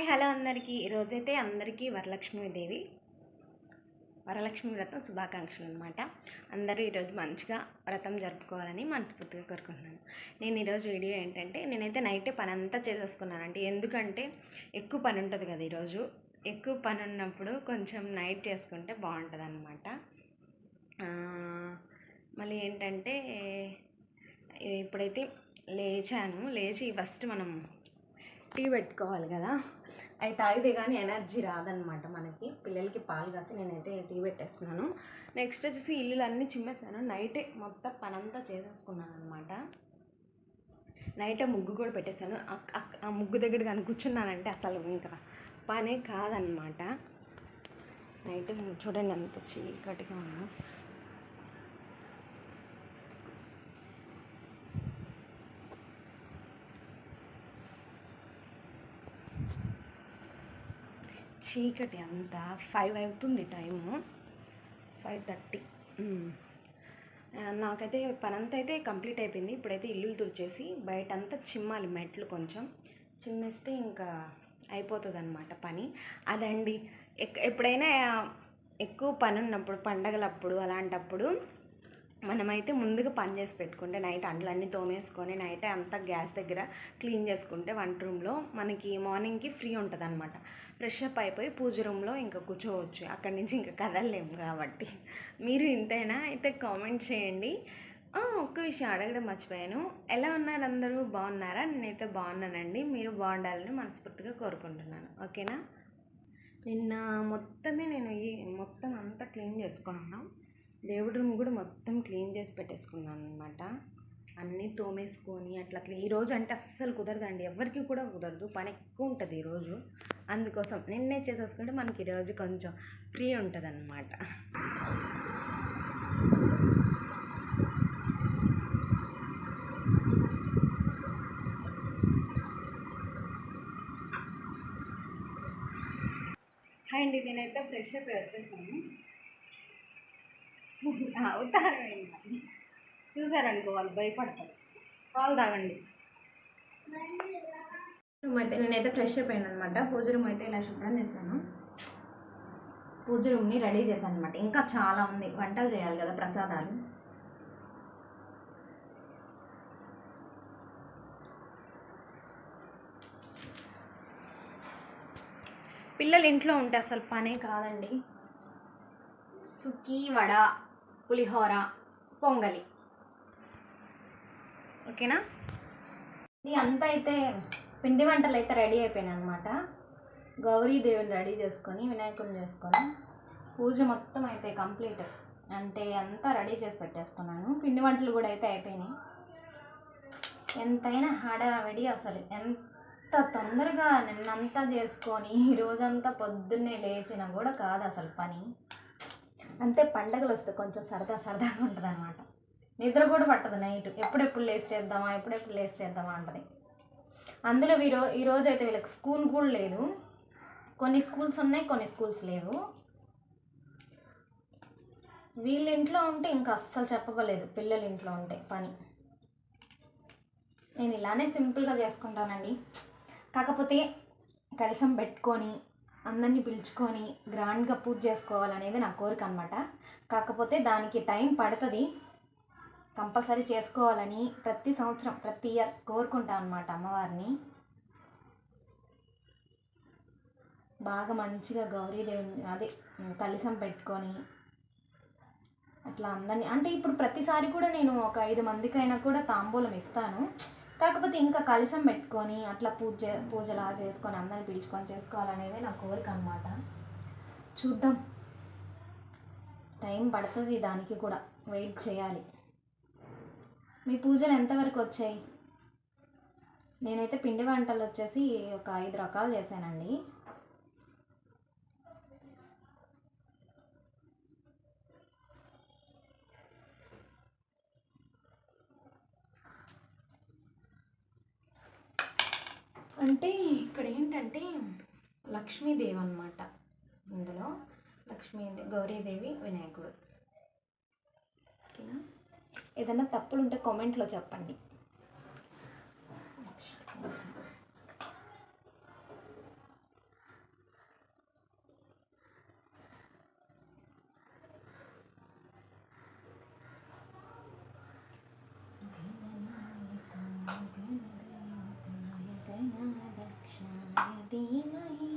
Hi hello అందరికీ. ఈరోజైతే అందరికీ వరలక్ష్మి వ్రతం శుభాకాంక్షలు అనమాట. అందరూ ఈరోజు మంచిగా వ్రతం జరుపుకోవాలని మనస్ఫూర్తిగా కోరుకుంటున్నాను. నేను ఈరోజు వీడియో ఏంటంటే, నేనైతే నైటే పని అంతా చేసేసుకున్నానంటే, ఎందుకంటే ఎక్కువ పని ఉంటుంది కదా. ఈరోజు ఎక్కువ పని ఉన్నప్పుడు కొంచెం నైట్ చేసుకుంటే బాగుంటుంది అనమాట. మళ్ళీ ఏంటంటే, ఇప్పుడైతే లేచి ఫస్ట్ మనం టీ పెట్టుకోవాలి కదా. అవి తాగితే కానీ ఎనర్జీ రాదనమాట మనకి. పిల్లలకి పాలు కాసి నేనైతే టీ పెట్టేస్తున్నాను. నెక్స్ట్ వచ్చేసి ఇల్లులన్నీ చిమ్మేసాను. నైటే మొత్తం పనంతా చేసేసుకున్నాను అనమాట. నైటే ముగ్గు కూడా పెట్టేశాను. ఆ ముగ్గు దగ్గర కానీ కూర్చున్నానంటే అసలు ఇంకా పనే కాదనమాట. నైట్ చూడండి అంత చీకటిగా ఉన్నా. చీకటి అంతా 5 అవుతుంది, టైము 5:30. నాకైతే పనంతా అయితే కంప్లీట్ అయిపోయింది. ఇప్పుడైతే ఇల్లు తుడిచేసి బయటంతా చిమ్మాలి, మెట్లు కొంచెం చిమ్మేస్తే ఇంకా అయిపోతుంది అన్నమాట పని. అదండి, ఎప్పుడైనా ఎక్కువ పని ఉన్నప్పుడు, పండగలప్పుడు, అలాంటప్పుడు మనమైతే ముందుగా పని చేసి పెట్టుకుంటే నైట్ అంట్లన్నీ తోమేసుకొని నైటే అంతా గ్యాస్ దగ్గర క్లీన్ చేసుకుంటే వంట రూమ్లో మనకి మార్నింగ్కి ఫ్రీ ఉంటుంది అనమాట. ఫ్రెష్ అప్ అయిపోయి పూజ రూమ్లో ఇంకా కూర్చోవచ్చు. అక్కడి నుంచి ఇంకా కదలలేము కాబట్టి. మీరు ఇంతైనా అయితే కామెంట్ చేయండి. ఒక్క విషయం అడగడం మర్చిపోయాను. ఎలా ఉన్నారు అందరూ? బాగున్నారా? నేనైతే బాగున్నానండి. మీరు బాగుండాలని మనస్ఫూర్తిగా కోరుకుంటున్నాను. ఓకేనా? నిన్న నేను మొత్తం అంతా క్లీన్ చేసుకున్నాను. దేవుడి రూమ్ కూడా మొత్తం క్లీన్ చేసి పెట్టేసుకున్నాను అనమాట. అన్నీ తోమేసుకొని అట్లా ఈరోజు అంటే అస్సలు కుదరదండి, ఎవరికి కూడా కుదరదు. పని ఎక్కువ ఉంటుంది ఈరోజు. అందుకోసం నిన్నే చేసేసుకుంటే మనకి ఈరోజు కొంచెం ఫ్రీ ఉంటుంది అన్నమాట. హాయ్ అండి, నేనైతే ఫ్రెష్ అప్ వచ్చేసాను. అవుతారు చూసారనుకో వాళ్ళు భయపడతారు. పాలు తాగండి. నేనైతే ఫ్రెష్ అయిపోయాను అనమాట. పూజ రూమ్ అయితే ఇలా శుభ్రం చేశాను. పూజ రూమ్ని రెడీ చేశాను అనమాట. ఇంకా చాలా ఉంది, వంటలు చేయాలి కదా, ప్రసాదాలు. పిల్లలు ఇంట్లో ఉంటే అసలు పనే కాదండి. సుఖీ, వడ, పులిహోర, పొంగలి. ఓకేనా? ఇది అంతా అయితే పిండి వంటలు అయితే రెడీ అయిపోయినాయి అనమాట. గౌరీదేవిని రెడీ చేసుకొని వినాయకుడిని చేసుకొని పూజ మొత్తం అయితే కంప్లీట్ అంటే అంతా రెడీ చేసి పెట్టేసుకున్నాను. పిండి వంటలు కూడా అయితే అయిపోయినాయి. ఎంతైనా హడావిడి అసలు. ఎంత తొందరగా నిన్నంతా చేసుకొని ఈరోజంతా పొద్దున్నే లేచినా కూడా కాదు అసలు పని. అంతే, పండగలు వస్తే కొంచెం సరదాగా ఉంటుంది అనమాట. నిద్ర కూడా పట్టదు నైట్. ఎప్పుడెప్పుడు లేచి చేద్దామా అంటది. అందులో ఈరోజు అయితే వీళ్ళకి స్కూల్ కూడా లేదు. కొన్ని స్కూల్స్ ఉన్నాయి, కొన్ని స్కూల్స్ లేవు. వీళ్ళ ఇంట్లో ఉంటే ఇంకా అస్సలు చెప్పలేదు. పిల్లల ఇంట్లో ఉంటే పని నేను ఇలానే సింపుల్గా చేసుకుంటానండి. కాకపోతే కలశం పెట్టుకొని అందరినీ పిలుచుకొని గ్రాండ్గా పూజ చేసుకోవాలనేది నా కోరిక అనమాట. కాకపోతే దానికి టైం పడుతుంది. కంపల్సరీ చేసుకోవాలని ప్రతి సంవత్సరం, ప్రతి ఇయర్ కోరుకుంటాను అనమాట అమ్మవారిని. బాగా మంచిగా గౌరీదేవిని అదే కలశం పెట్టుకొని అట్లా అందరినీ, అంటే ఇప్పుడు ప్రతిసారి కూడా నేను ఒక 5 మందికైనా కూడా తాంబూలం ఇస్తాను. కాకపోతే ఇంకా కలశం పెట్టుకొని అట్లా పూజలా చేసుకొని అందరిని పిలుచుకొని చేసుకోవాలనేది నా కోరిక అనమాట. చూద్దాం, టైం పడుతుంది, దానికి కూడా వెయిట్ చేయాలి. మీ పూజలు ఎంతవరకు వచ్చాయి? నేనైతే పిండి వంటలు వచ్చేసి ఒక 5 రకాలు చేశానండి. అంటే ఇక్కడ ఏంటంటే లక్ష్మీదేవి అన్నమాట. ఇందులో గౌరీదేవి, వినాయకుడు. ఓకేనా? ఏదైనా తప్పులు ఉంటే కామెంట్లో చెప్పండి. धीमहि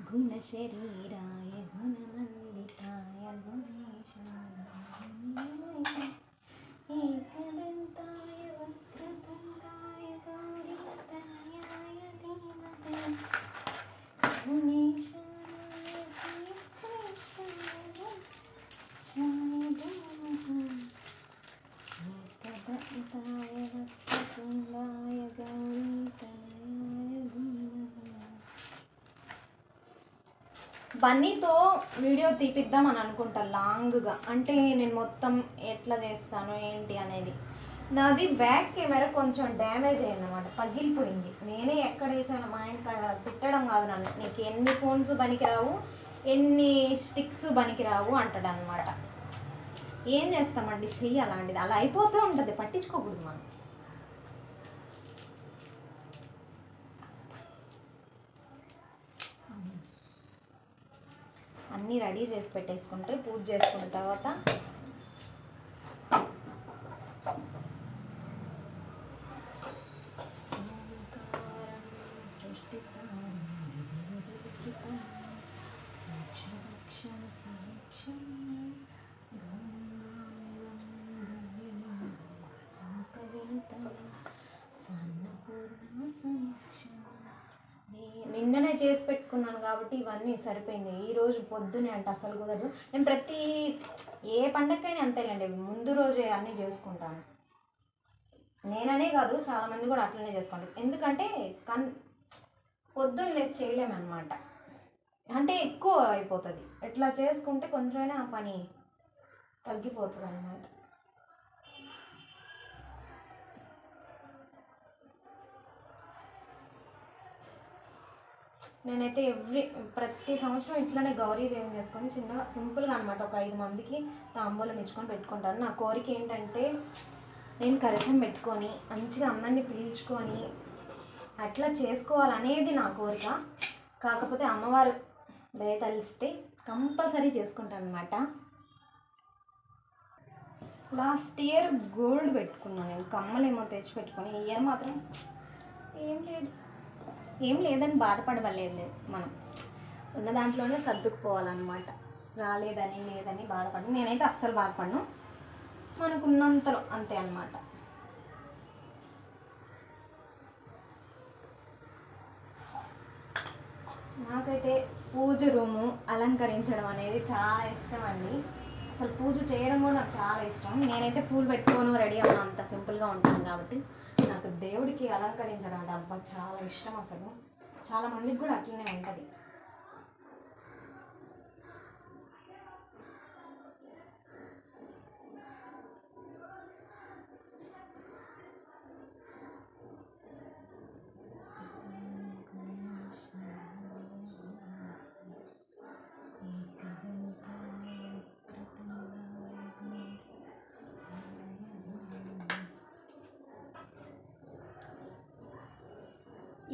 गुणशरीराय गुणमण्डिताय गुणेशाय धीमहि एकदन्ताय वक्रतुण्डाय गौरीतनयाय धीमहि गुणेशाय श्रीकृष्णाय धीमहि एकदन्ताय वक्रतुण्डाय गौरीतनयाय धीमहि. బన్నీతో వీడియో తీపిద్దామని అనుకుంటా లాంగ్గా, అంటే నేను మొత్తం ఎట్లా చేస్తాను ఏంటి అనేది. నాది బ్యాక్ కెమెరా కొంచెం డ్యామేజ్ అయిందన్నమాట, పగిలిపోయింది. నేనే ఎక్కడ వేసాను, మా ఆయన తిట్టడం కాదు నన్ను, నీకు ఎన్ని ఫోన్స్ పనికిరావు, ఎన్ని స్టిక్స్ పనికిరావు అంటాడు అనమాట. ఏం చేస్తామండి, చెయ్యి అలాంటిది అలా అయిపోతూ ఉంటుంది, పట్టించుకోకూడదు మనం. అన్నీ రెడీ చేసి పెట్టేసుకుంటే పూజ చేసుకున్న తర్వాత సృష్టి నిన్ననే చేసి పెట్టుకున్నాను కాబట్టి ఇవన్నీ సరిపోయింది. ఈరోజు పొద్దునే అంటే అసలు కుదరదు. నేను ప్రతి ఏ పండగకైనా అంతేలేండి, ముందు రోజే అన్నీ చేసుకుంటాను. నేననే కాదు, చాలామంది కూడా అట్లనే చేసుకుంటారు. ఎందుకంటే పొద్దున్న లేచి చేయలేమన్నమాట, అంటే ఎక్కువ అయిపోతుంది. ఎట్లా చేసుకుంటే కొంచెమైనా ఆ పని తగ్గిపోతుంది అన్నమాట. నేనైతే ప్రతి సంవత్సరం ఇట్లానే గౌరీదేవిని చేసుకొని చిన్నగా సింపుల్గా అనమాట ఒక 5 మందికి తాంబూలం ఇచ్చుకొని పెట్టుకుంటాను. నా కోరిక ఏంటంటే నేను కలశం పెట్టుకొని మంచిగా అందరినీ పీల్చుకొని అట్లా చేసుకోవాలనేది నా కోరిక. కాకపోతే అమ్మవారు దయతలిస్తే కంపల్సరీ చేసుకుంటాను అనమాట. లాస్ట్ ఇయర్ గోల్డ్ పెట్టుకున్నాను నేను, కమ్మలేమో తెచ్చి పెట్టుకొని. ఈ ఇయర్ మాత్రం ఏం లేదని బాధపడవలేదు. మనం ఉన్న దాంట్లోనే సర్దుకుపోవాలన్నమాట. రాలేదని లేదని బాధపడను, నేనైతే అస్సలు బాధపడను. మనకున్నంతలో అంతే అన్నమాట. నాకైతే పూజ రూము అలంకరించడం అనేది చాలా ఇష్టం అండి. అసలు పూజ చేయడం కూడా నాకు చాలా ఇష్టం. నేనైతే పూలు పెట్టుకోను, రెడీ అవ్వను, అంత సింపుల్గా ఉంటాను కాబట్టి నాకు దేవుడికి అలంకరించడం అంటే అబ్బా చాలా ఇష్టం. అసలు చాలా మందికి కూడా అట్లనే ఉంటుంది.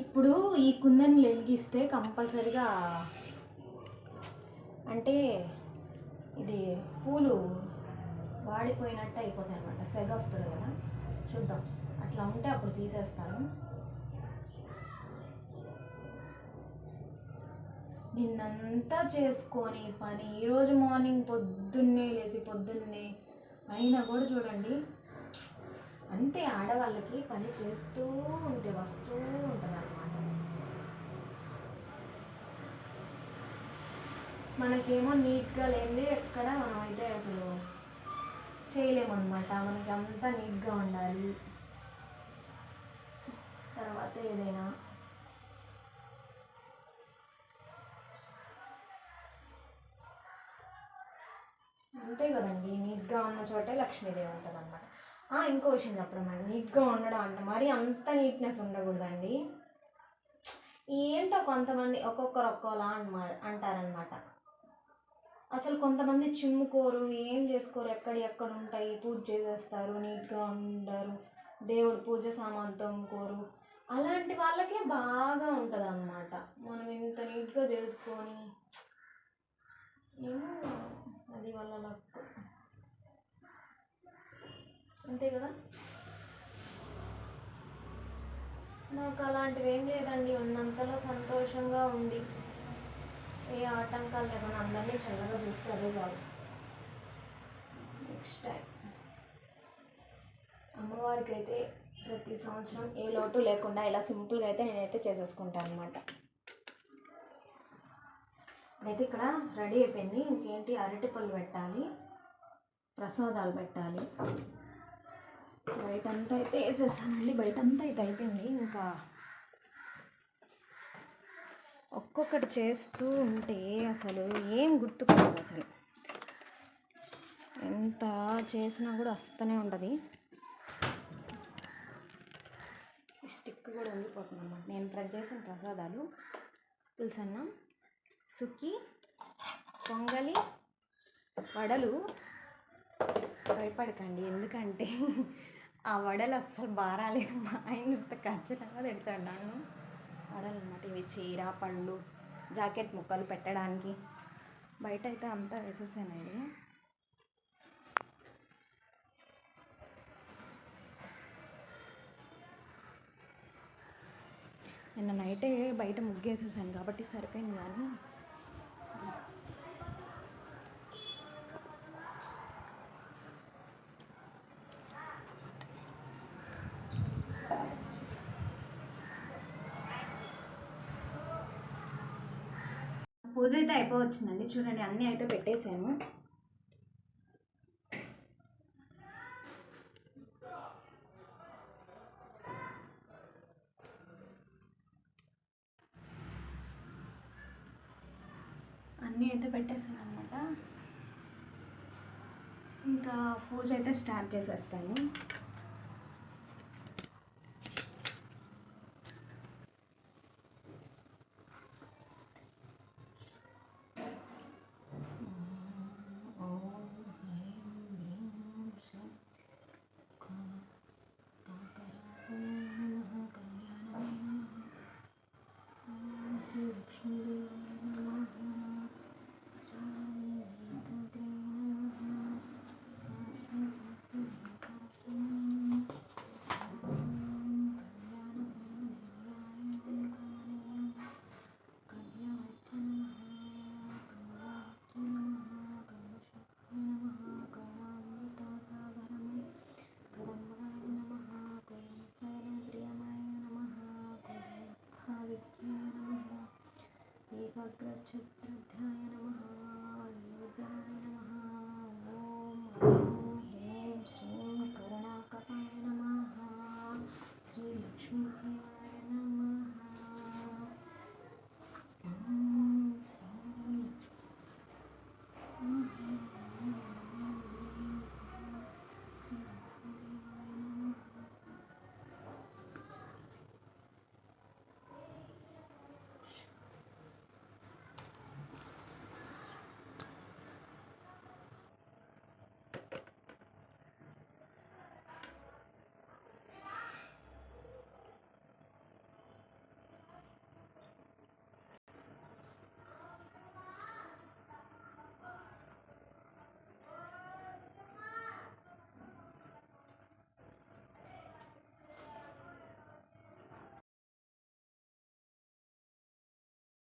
ఇప్పుడు ఈ కుందని వెలిగిస్తే కంపల్సరిగా అంటే ఇది పూలు వాడిపోయినట్టు అయిపోతాయి అనమాట, సెగ వస్తుంది కదా. చూద్దాం, అట్లా ఉంటే అప్పుడు తీసేస్తాను. నిన్నంతా చేసుకొని పని ఈరోజు మార్నింగ్ పొద్దున్నే అయినా కూడా చూడండి అంతే, ఆడవాళ్ళకి పని చేస్తూ ఉంటే వస్తూ ఉంటుంది అన్నమాట. మనకేమో నీట్గా లేనిది ఎక్కడ మనం అయితే అసలు చేయలేమన్నమాట. మనకి అంతా నీట్గా ఉండాలి. తర్వాత ఏదైనా అంతే కదండి, నీట్గా ఉన్న చోటే లక్ష్మీదేవి ఉంటుంది అనమాట. ఇంకో విషయం చెప్పడం, మరి నీట్గా ఉండడం అంటే మరి అంత నీట్నెస్ ఉండకూడదండి. ఏంటో కొంతమంది ఒక్కొక్కరు ఒక్కోలా అంటారనమాట. అసలు కొంతమంది చిమ్ముకోరు, ఏం చేసుకోరు, ఎక్కడ ఉంటాయి, పూజ చేసేస్తారు, నీట్గా ఉండరు, దేవుడు పూజ సామాన్ తోముకోరు. అలాంటి వాళ్ళకే బాగా ఉంటుంది అన్నమాట. మనం ఇంత నీట్గా చేసుకొని ఏమో అది వాళ్ళ లక్, అంతే కదా. నాకు అలాంటివి ఏం లేదండి, ఉన్నంతలో సంతోషంగా ఉండి ఏ ఆటంకాలు లేకుండా అందరినీ చల్లగా చూస్తే అదే చాలు. నెక్స్ట్ టైం అమ్మవారికి అయితే ప్రతి సంవత్సరం ఏ లోటు లేకుండా ఇలా సింపుల్గా అయితే నేనైతే చేసేసుకుంటాను అనమాట. అయితే ఇక్కడ రెడీ అయిపోయింది. ఇంకేంటి, అరటిపళ్ళు పెట్టాలి, ప్రసాదాలు పెట్టాలి. బయటంతా అయితే వేసేసానండి, బయటంతా అయితే అయిపోయింది. ఇంకా ఒక్కొక్కటి చేస్తూ ఉంటే అసలు ఏం గుర్తుకోదు. అసలు ఎంత చేసినా కూడా వస్తూనే ఉంటుంది. స్టిక్ కూడా ఉండిపోతుంది అన్నమాట. నేను చేసిన ప్రసాదాలు పులుసన్నం, సుక్కి, పొంగలి, వడలు. భయపడకండి, ఎందుకంటే ఆ వడలు అస్సలు బారాలేదు. మా ఆయన చూస్తే ఖచ్చితంగా తిడతాను. వడలు అన్నమాట ఇవి. చీర, పళ్ళు, జాకెట్ ముక్కలు పెట్టడానికి బయట అయితే అంతా వేసేసాను. ఇది నిన్న నైటే బయట ముగ్గేసేసాను కాబట్టి సరిపోయింది. కానీ పూజ అయితే అయిపోవచ్చిందండి. చూడండి, అన్నీ అయితే పెట్టేశాను. అన్నీ అయితే పెట్టేశాను అనమాట. ఇంకా పూజ అయితే స్టార్ట్ చేసేస్తాను. ఏకాగ్రచిత్తాయ నమః, యోగాయ నమః,